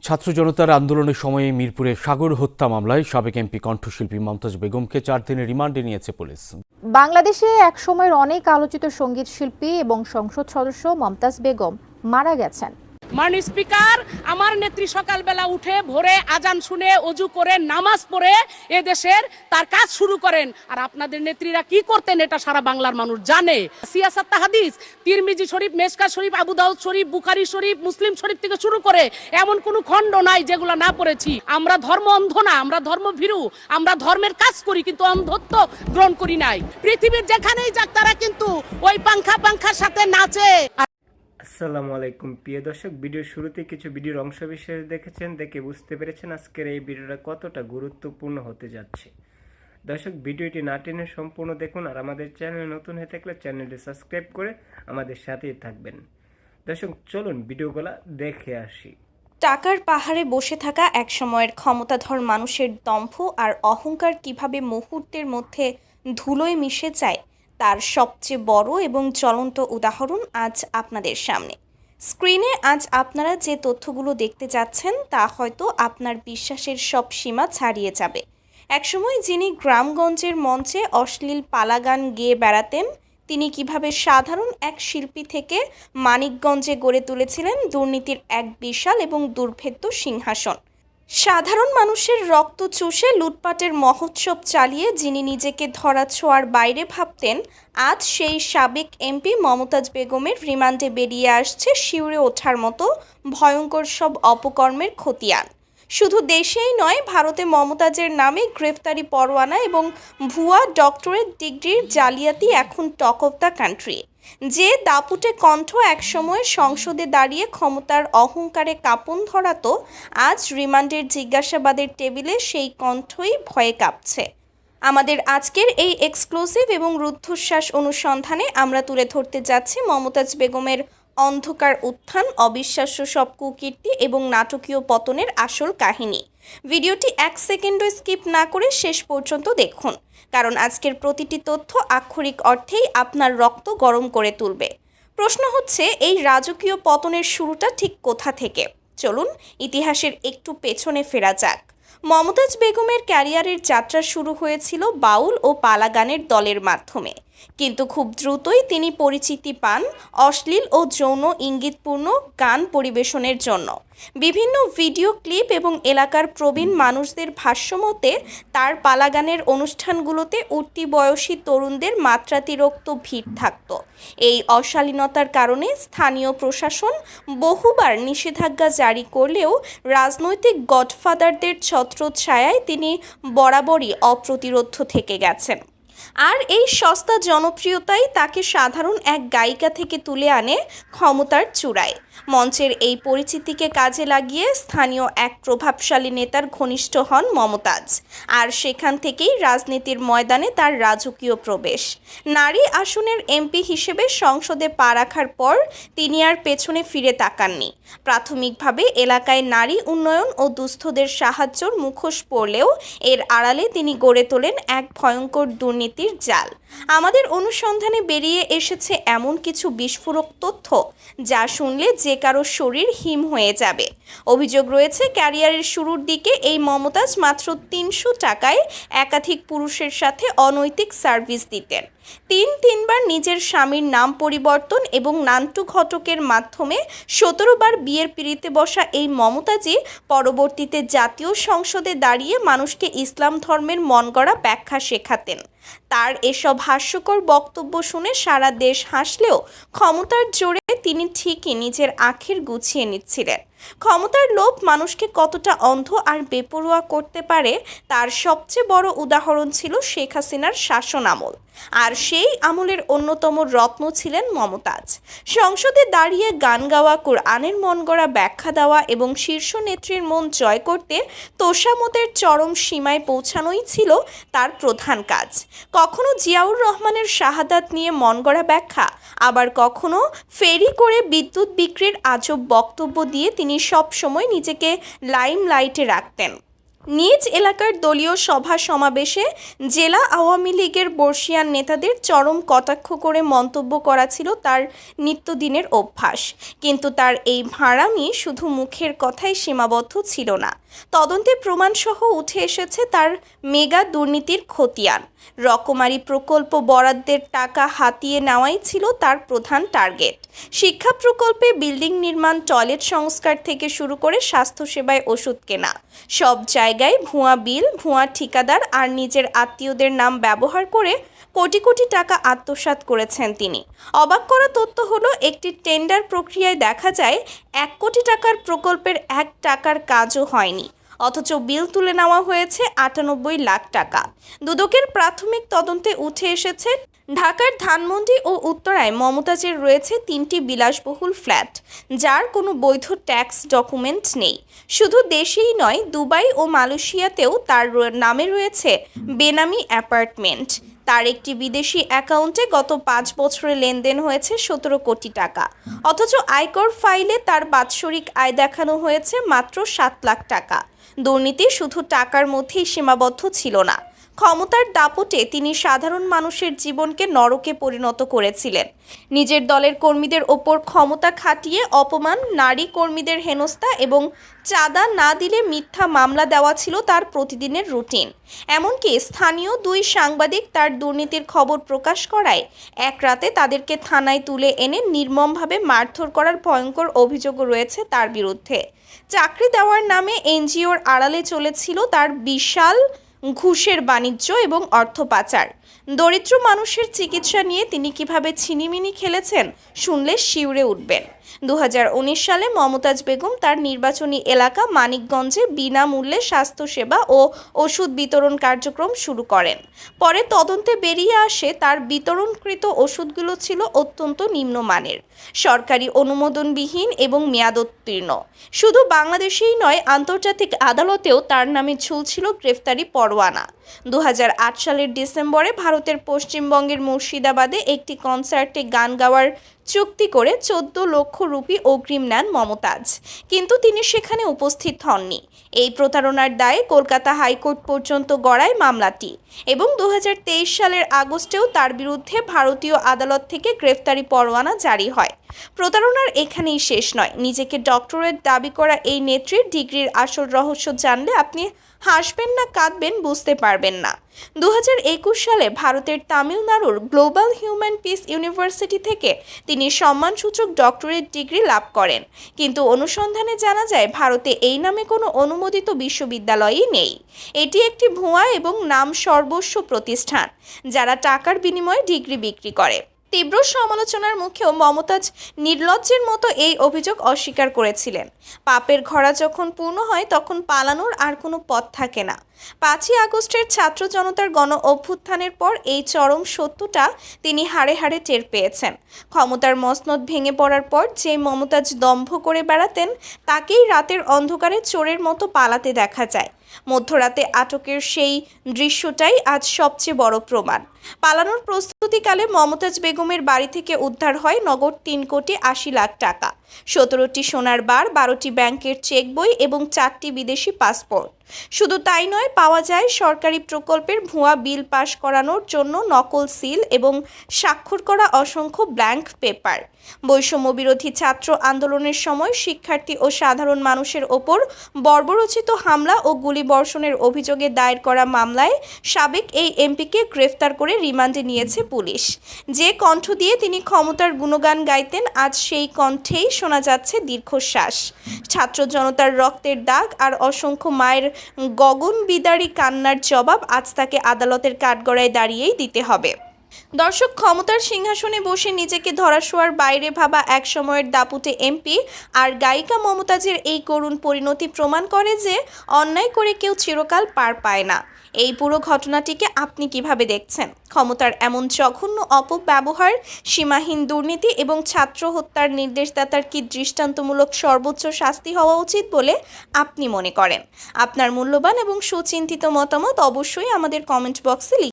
ছাত্র জনতার আন্দোলনের সময়ে মিরপুরে সাগর হত্যা মামলায় সাবেক এমপি কণ্ঠশিল্পী মমতাজ বেগমকে 4 দিনের রিমান্ডে নিয়েছে পুলিশ। বাংলাদেশে এক সময়ের অনেক আলোচিত সঙ্গীত শিল্পী এবং সংসদ সদস্য মমতাজ বেগম মারা গেছেন। মাননীয় স্পিকার, আমার নেত্রী সকালবেলা উঠে ভোরে আজান শুনে অজু করে নামাজ পড়ে এদেশের তার কাজ শুরু করেন। আর আপনাদের নেত্রীরা কি করতেন এটা সারা বাংলার মানুষ জানে। সিয়াসাত হাদিস, তিরমিজি শরীফ, মেশকা শরীফ, আবু দাউদ শরীফ, বুখারী শরীফ, মুসলিম শরীফ থেকে শুরু করে এমন কোনো খণ্ড নাই যেগুলো না পড়েছি। আমরা ধর্ম অন্ধ না, আমরা ধর্ম ভীরু, আমরা ধর্মের কাজ করি কিন্তু অন্ধত্ব গ্রহণ করি নাই। পৃথিবীর যেখানেই যাক তারা কিন্তু ওই পাংখার সাথে নাচে। আসসালামু আলাইকুম প্রিয় দর্শক, ভিডিওর শুরুতে কিছু ভিডিওর অংশ বিশেষ দেখেছেন, দেখে বুঝতে পেরেছেন আজকের এই ভিডিওটা কতটা গুরুত্বপূর্ণ হতে যাচ্ছে। দর্শক, ভিডিওটি না টেনে সম্পূর্ণ দেখুন, আর আমাদের চ্যানেলে নতুন হয়ে থাকলে চ্যানেলটি সাবস্ক্রাইব করে আমাদের সাথেই থাকবেন। দর্শক চলুন ভিডিওগুলো দেখে আসি। টাকার পাহাড়ে বসে থাকা এক সময়ের ক্ষমতাধর মানুষের দম্ভ আর অহংকার কিভাবে মুহূর্তের মধ্যে ধুলোয় মিশে যায় তার সবচেয়ে বড় এবং জ্বলন্ত উদাহরণ আজ আপনাদের সামনে। স্ক্রিনে আজ আপনারা যে তথ্যগুলো দেখতে যাচ্ছেন তা হয়তো আপনার বিশ্বাসের সব সীমা ছাড়িয়ে যাবে। একসময় যিনি গ্রামগঞ্জের মঞ্চে অশ্লীল পালাগান গেয়ে বেড়াতেন, তিনি কিভাবে সাধারণ এক শিল্পী থেকে মানিকগঞ্জে গড়ে তুলেছিলেন দুর্নীতির এক বিশাল এবং দুর্ভেদ্য সিংহাসন। সাধারণ মানুষের রক্ত চুষে লুটপাটের মহোৎসব চালিয়ে যিনি নিজেকে ধরা ছোঁয়ার বাইরে ভাবতেন, আজ সেই সাবেক এমপি মমতাজ বেগমের রিমান্ডে বেরিয়ে আসছে শিউরে ওঠার মতো ভয়ঙ্কর সব অপকর্মের খতিয়ান। শুধু দেশেই নয়, ভারতে মমতাজের নামে গ্রেফতারি পরোয়ানা এবং ভুয়া ডক্টরেট ডিগ্রির জালিয়াতি এখন টক অফ দ্য কান্ট্রি। যে দাপুটে কণ্ঠ একসময় সংসদে দাঁড়িয়ে ক্ষমতার অহংকারে কাঁপন ধরাতো, আজ রিমান্ডের জিজ্ঞাসাবাদের টেবিলে সেই কণ্ঠই ভয়ে কাঁপছে। আমাদের আজকের এই এক্সক্লুসিভ এবং রুদ্ধশ্বাস অনুসন্ধানে আমরা তুলে ধরতে যাচ্ছি মমতাজ বেগমের অন্ধকার উত্থান, অবিশ্বাস্য সব কুকীর্তি এবং নাটকীয় পতনের আসল কাহিনী। ভিডিওটি 1 সেকেন্ডও স্কিপ না করে শেষ পর্যন্ত দেখুন, কারণ আজকের প্রতিটি তথ্য আক্ষরিক অর্থেই আপনার রক্ত গরম করে তুলবে। প্রশ্ন হচ্ছে, এই রাজকীয় পতনের শুরুটা ঠিক কোথা থেকে? চলুন ইতিহাসের একটু পেছনে ফেরা যাক। মমতাজ বেগমের ক্যারিয়ারের যাত্রা শুরু হয়েছিল বাউল ও পালা গানের দলের মাধ্যমে, কিন্তু খুব দ্রুতই তিনি পরিচিতি পান অশ্লীল ও যৌন ইঙ্গিতপূর্ণ গান পরিবেশনের জন্য। বিভিন্ন ভিডিও ক্লিপ এবং এলাকার প্রবীণ মানুষদের ভাষ্যমতে তার পালা গানের অনুষ্ঠানগুলোতে উঠতি বয়সী তরুণদের মাত্রাতিরিক্ত ভিড় থাকত। এই অশালীনতার কারণে স্থানীয় প্রশাসন বহুবার নিষেধাজ্ঞা জারি করলেও রাজনৈতিক গডফাদারদের ছত্রছায়ায় তিনি বরাবরই অপ্রতিরোধ্য থেকে গেছেন। আর এই সস্তা জনপ্রিয়তাই তাকে সাধারণ এক গায়িকা থেকে তুলে আনে ক্ষমতার চূড়ায়। মঞ্চের এই পরিচিতিকে কাজে লাগিয়ে স্থানীয় এক প্রভাবশালী নেতার ঘনিষ্ঠ হন মমতাজ, আর সেখান থেকেই রাজনীতির ময়দানে তার রাজকীয় প্রবেশ। নারী আসনের এমপি হিসেবে সংসদে পা রাখার পর তিনি আর পেছনে ফিরে তাকাননি। প্রাথমিকভাবে এলাকায় নারী উন্নয়ন ও দুস্থদের সাহায্যর মুখোশ পড়লেও এর আড়ালে তিনি গড়ে তোলেন এক ভয়ঙ্কর দুর্নীতির জাল। আমাদের অনুসন্ধানে বেরিয়ে এসেছে এমন কিছু বিস্ফোরক তথ্য যা শুনলে যে কারো শরীর হিম হয়ে যাবে। অভিযোগ রয়েছে, ক্যারিয়ারের শুরুর দিকে এই মমতাজ মাত্র 300 টাকায় একাধিক পুরুষের সাথে অনৈতিক সার্ভিস দিতেন। তিনবার নিজের স্বামীর নাম পরিবর্তন এবং নান্টু ঘটকের মাধ্যমে 17 বার বিয়ের পিঁড়িতে বসা এই মমতাজই পরবর্তীতে জাতীয় সংসদে দাঁড়িয়ে মানুষকে ইসলাম ধর্মের মনগড়া ব্যাখ্যা শেখাতেন। তার এসব হাস্যকর বক্তব্য শুনে সারা দেশ হাসলেও ক্ষমতার জোরে তিনি ঠিকই নিজের আখের গুছিয়ে নিচ্ছিলেন। ক্ষমতার লোভ মানুষকে কতটা অন্ধ আর বেপরোয়া করতে পারে তার সবচেয়ে বড় উদাহরণ ছিল শেখ হাসিনার শাসন আমল, আর সেই আমলের অন্যতম রত্ন ছিলেন মমতাজ। সংসদে দাঁড়িয়ে গান গাওয়া, কোরআনের মনগড়া ব্যাখ্যা দেওয়া এবং শীর্ষ নেত্রীর মন জয় করতে তোষামতের চরম সীমায় পৌঁছানোই ছিল তার প্রধান কাজ। কখনো জিয়াউর রহমানের শাহাদাত নিয়ে মনগড়া ব্যাখ্যা, আবার কখনো ফেরি করে বিদ্যুৎ বিক্রির আজব বক্তব্য দিয়ে তিনি সব সময় নিজেকে লাইমলাইটে রাখতেন। নিজ এলাকার দলীয় সভা সমাবেশে জেলা আওয়ামী লীগের বর্ষিয়ান নেতাদের চরম কটাক্ষ করে মন্তব্য করা ছিল তার নিত্যদিনের অভ্যাস। কিন্তু তার এই ভাড়ামি শুধু মুখের কথাই সীমাবদ্ধ ছিল না। তদন্তে প্রমাণসহ উঠে এসেছে তার মেগা দুর্নীতির খতিয়ান। রকমারি প্রকল্প বরাদ্দের টাকা হাতিয়ে নেওয়াই ছিল তার প্রধান টার্গেট। শিক্ষা প্রকল্পে বিল্ডিং নির্মাণ, টয়লেট সংস্কার থেকে শুরু করে স্বাস্থ্যসেবায় ওষুধ কেনা, সব জায়গায় ভুয়া বিল, ভুয়া ঠিকাদার আর নিজের আত্মীয়দের নাম ব্যবহার করে কোটি কোটি টাকা আত্মসাৎ করেছেন তিনি। অবাক করা তথ্য হলো, একটি টেন্ডার প্রক্রিয়ায় দেখা যায় 1 কোটি টাকার প্রকল্পের 1 টাকার কাজও হয়নি, অথচ বিল তুলে নেওয়া হয়েছে 98 লাখ টাকা। দুদকের প্রাথমিক তদন্তে উঠে এসেছে ঢাকার ধানমন্ডি ও উত্তরায় মমতাজের রয়েছে 3টি বিলাসবহুল ফ্ল্যাট, যার কোনো বৈধ ট্যাক্স ডকুমেন্ট নেই। শুধু দেশেই নয়, দুবাই ও মালয়েশিয়াতেও তার নামে রয়েছে বেনামি অ্যাপার্টমেন্ট। তার একটি বিদেশি অ্যাকাউন্টে গত 5 বছরে লেনদেন হয়েছে 17 কোটি টাকা, অথচ আয়কর ফাইলে তার বাৎসরিক আয় দেখানো হয়েছে মাত্র 7 লাখ টাকা। দুর্নীতি শুধু টাকার মধ্যেই সীমাবদ্ধ ছিল না, ক্ষমতার দাপটে তিনি সাধারণ মানুষের জীবনকে নরকে পরিণত করেছিলেন। নিজের দলের কর্মীদের ওপর ক্ষমতা খাটিয়ে অপমান, নারী কর্মীদের হেনস্থা এবং চাঁদা না দিলে মিথ্যা মামলা দেওয়া ছিল তার প্রতিদিনের রুটিন। এমনকি স্থানীয় 2 সাংবাদিক তার দুর্নীতির খবর প্রকাশ করায় এক রাতে তাদেরকে থানায় তুলে এনে নির্মমভাবে মারধর করার ভয়ঙ্কর অভিযোগও রয়েছে তার বিরুদ্ধে। চাকরি দেওয়ার নামে এনজিওর আড়ালে চলেছিল তার বিশাল ঘুষের বাণিজ্য এবং অর্থ পাচার। দরিদ্র মানুষের চিকিৎসা নিয়ে তিনি কিভাবে ছিনিমিনি খেলেছেন শুনলে শিউরে উঠবেন। 2019 সালে মমতাজ বেগম তার নির্বাচনী এলাকা মানিকগঞ্জে বিনামূল্যে স্বাস্থ্যসেবা ও ওষুধ বিতরণ কার্যক্রম শুরু করেন। পরে তদন্তে বেরিয়ে আসে তার বিতরণকৃত ওষুধগুলো ছিল অত্যন্ত নিম্নমানের, সরকারি অনুমোদনবিহীন এবং মেয়াদোত্তীর্ণ। শুধু বাংলাদেশেই নয়, আন্তর্জাতিক আদালতেও তার নামে ঝুলছিল গ্রেফতারি পরোয়ানা। 2008 সালের ডিসেম্বরে ভারতের পশ্চিমবঙ্গের মুর্শিদাবাদে একটি কনসার্টে গান গাওয়ার চুক্তি করে 14 লক্ষ রুপি অগ্রিম নেন মমতাজ, কিন্তু তিনি সেখানে উপস্থিত হননি। এই প্রতারণার দায়ে কলকাতা হাইকোর্ট পর্যন্ত গড়ায় মামলাটি এবং 2023 সালের আগস্টেও তার বিরুদ্ধে ভারতীয় আদালত থেকে গ্রেফতারি পরোয়ানা জারি হয়। প্রতারণার এখানেই শেষ নয়। নিজেকে ডক্টরেট দাবি করা এই নেত্রীর ডিগ্রির আসল রহস্য জানলে আপনি হাসবেন না কাঁদবেন বুঝতে পারবেন না। 2021 সালে ভারতের তামিলনাড়ুর গ্লোবাল হিউম্যান পিস ইউনিভার্সিটি থেকে তিনি সম্মানসূচক ডক্টরেট ডিগ্রি লাভ করেন, কিন্তু অনুসন্ধানে জানা যায় ভারতে এই নামে কোনো অনুমোদিত বিশ্ববিদ্যালয়ই নেই। এটি একটি ভুয়া এবং নাম সর্বস্ব প্রতিষ্ঠান, যারা টাকার বিনিময়ে ডিগ্রি বিক্রি করে। তীব্র সমালোচনার মুখেও মমতাজ নির্লজ্জের মতো এই অভিযোগ অস্বীকার করেছিলেন। পাপের ঘোড়া যখন পূর্ণ হয় তখন পালানোর আর কোনো পথ থাকে না। 5ই আগস্টের ছাত্র জনতার গণ অভ্যুত্থানের পর এই চরম সত্যটা তিনি হাড়ে হাড়ে টের পেয়েছেন। ক্ষমতার মসনদ ভেঙে পড়ার পর যে মমতাজ দম্ভ করে বেড়াতেন, তাকেই রাতের অন্ধকারে চোরের মতো পালাতে দেখা যায়। মধ্যরাতে আটকের সেই দৃশ্যটাই আজ সবচেয়ে বড় প্রমাণ। পালানোর প্রস্তুতিকালে মমতাজ বেগমের বাড়ি থেকে উদ্ধার হয় নগদ 3 কোটি 80 লাখ টাকা, 17টি সোনার বার, 12টি ব্যাংকের চেক বই এবং 4টি বিদেশি পাসপোর্ট। শুধু তাই নয়, পাওয়া যায় সরকারি প্রকল্পের ভুয়া বিল পাস করানোর জন্য নকল সিল এবং স্বাক্ষর করা অসংখ্য ব্ল্যাঙ্ক পেপার। বৈষম্য বিরোধী ছাত্র আন্দোলনের সময় শিক্ষার্থী ও সাধারণ মানুষের ওপর বর্বরোচিত হামলা ও গুলিবর্ষণের অভিযোগে দায়ের করা মামলায় সাবেক এই এমপিকে গ্রেফতার করে রিমান্ডে নিয়েছে পুলিশ। যে কণ্ঠ দিয়ে তিনি ক্ষমতার গুণগান গাইতেন, আজ সেই কণ্ঠেই শোনা যাচ্ছে দীর্ঘশ্বাস। ছাত্র জনতার রক্তের দাগ আর অসংখ্য মায়ের গগনবিদারী কান্নার জবাব আজ তাকে আদালতের কাঠগড়ায় দাঁড়িয়েই দিতে হবে। দর্শক, ক্ষমতার সিংহাসনে বসে নিজেকে ধরাছোঁয়ার বাইরে ভাবা এক সময়ের দাপুটে এমপি আর গায়িকা মমতাজের এই করুণ পরিণতি প্রমাণ করে যে অন্যায় করে কেউ চিরকাল পার পায় না। এই পুরো ঘটনাটিকে আপনি কিভাবে দেখছেন? ক্ষমতার এমন জঘন্য অপব্যবহার, সীমাহীন দুর্নীতি এবং ছাত্র হত্যার নির্দেশদাতার কি দৃষ্টান্তমূলক সর্বোচ্চ শাস্তি হওয়া উচিত বলে আপনি মনে করেন? আপনার মূল্যবান এবং সুচিন্তিত মতামত অবশ্যই আমাদের কমেন্ট বক্সে